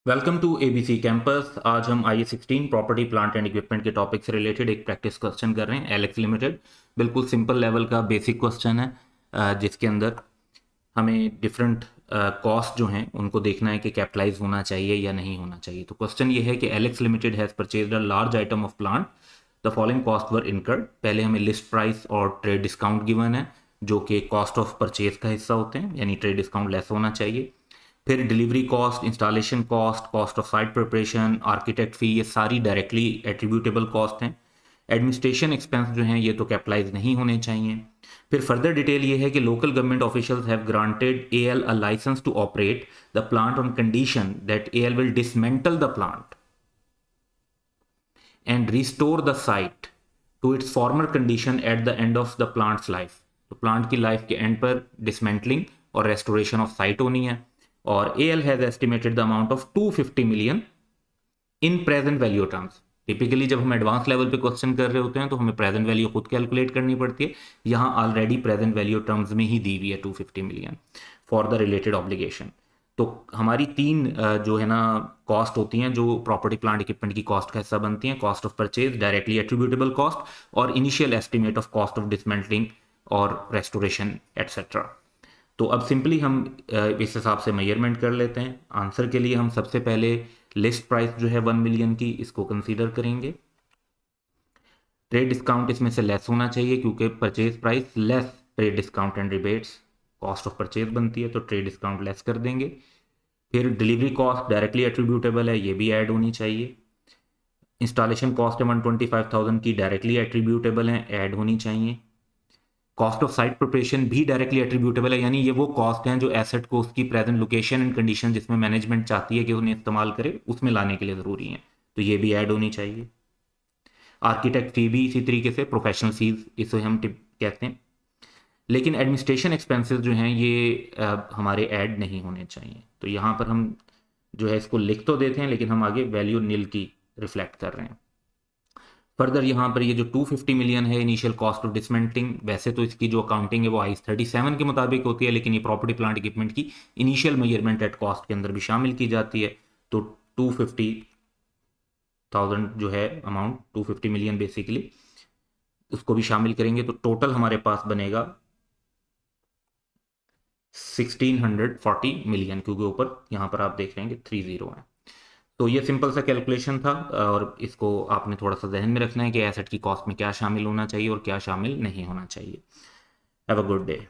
Welcome to ABC campus. आज हम IE16 property plant and equipment के टॉपिक से रिलेटेड एक प्रैक्टिस क्वेश्चन कर रहे हैं। एलेक्स लिमिटेड बिल्कुल सिंपल लेवल का बेसिक क्वेश्चन है, जिसके अंदर हमें डिफरेंट कॉस्ट जो हैं उनको देखना है कि कैपिटलाइज होना चाहिए या नहीं होना चाहिए। तो क्वेश्चन ये है कि Alex limited has purchased a large item of plant, the following cost were incurred. पहले हमें लिस्ट प्राइस और ट्रेड डिस्काउंट गिवन है जो कि कॉस्ट ऑफ परचेज का हिस्सा होते हैं, यानी ट्रेड डिस्काउंट लेस होना चाहिए। फिर delivery cost, installation cost, cost of site preparation, architect fee, ये सारी डायरेक्टली एट्रीब्यूटेबल कॉस्ट हैं। एडमिनिस्ट्रेशन एक्सपेंस जो हैं ये तो कैपिटलाइज नहीं होने चाहिए। फिर फर्दर डिटेल ये है कि local government officials have granted AL a license to operate the plant on condition that AL will dismantle the plant and restore the site to its former condition at the end of the plant's life. तो plant की life के end पर dismantling और restoration of site होनी है। और AL has estimated the amount of 250 million in present value terms. Typically जब हम एडवांस लेवल पे क्वेश्चन कर रहे होते हैं तो हमें प्रेजेंट वैल्यू खुद कैलकुलेट करनी पड़ती है। यहाँ ऑलरेडी प्रेजेंट वैल्यू टर्म्स में ही दी हुई है 250 million for the related obligation. तो हमारी तीन जो है ना कॉस्ट होती हैं जो प्रॉपर्टी प्लांट इक्विपमेंट की कॉस्ट का हिस्सा बनती हैं: cost of purchase, directly attributable cost, और initial estimate of cost of dismantling और रेस्टोरेशन एटसेट्रा। तो अब सिंपली हम इस हिसाब से मेजरमेंट कर लेते हैं। आंसर के लिए हम सबसे पहले लिस्ट प्राइस जो है 1 मिलियन की, इसको कंसीडर करेंगे। ट्रेड डिस्काउंट इसमें से लेस होना चाहिए क्योंकि purchase price less trade discount and rebates cost of purchase बनती है, तो ट्रेड डिस्काउंट लेस कर देंगे। फिर डिलीवरी कॉस्ट डायरेक्टली एट्रीब्यूटेबल है, ये भी ऐड होनी चाहिए। इंस्टॉलेशन कॉस्ट है 125,000 की, डायरेक्टली एट्रीब्यूटेबल है, ऐड होनी चाहिए। कॉस्ट ऑफ साइट प्रिपरेशन भी डायरेक्टली एट्रीब्यूटेबल है, यानी ये वो कॉस्ट हैं जो एसेट को उसकी प्रेजेंट लोकेशन एंड कंडीशन जिसमें मैनेजमेंट चाहती है कि उन्हें इस्तेमाल करे उसमें लाने के लिए ज़रूरी है, तो ये भी ऐड होनी चाहिए। आर्किटेक्ट फी भी इसी तरीके से, प्रोफेशनल फीस इसे हम टिप कहते हैं। लेकिन एडमिनिस्ट्रेशन एक्सपेंसेस जो हैं ये हमारे ऐड नहीं होने चाहिए। तो यहाँ पर हम जो है इसको लिख तो देते हैं लेकिन हम आगे वैल्यू नील की रिफ्लेक्ट कर रहे हैं। फर्दर यहाँ पर ये जो 250 मिलियन है इनिशियल कॉस्ट ऑफ डिसमेंटलिंग, वैसे तो इसकी जो अकाउंटिंग है वो IAS 37 के मुताबिक होती है, लेकिन ये प्रॉपर्टी प्लांट इक्विपमेंट की इनिशियल मेजरमेंट एट कॉस्ट के अंदर भी शामिल की जाती है। तो 250,000 जो है अमाउंट, 250 मिलियन बेसिकली, उसको भी शामिल करेंगे तो टोटल हमारे पास बनेगा 1640 मिलियन, क्योंकि ऊपर यहाँ पर आप देख रहे हैं कि 30 है। तो ये सिंपल सा कैलकुलेशन था और इसको आपने थोड़ा सा जहन में रखना है कि एसेट की कॉस्ट में क्या शामिल होना चाहिए और क्या शामिल नहीं होना चाहिए। Have a good day.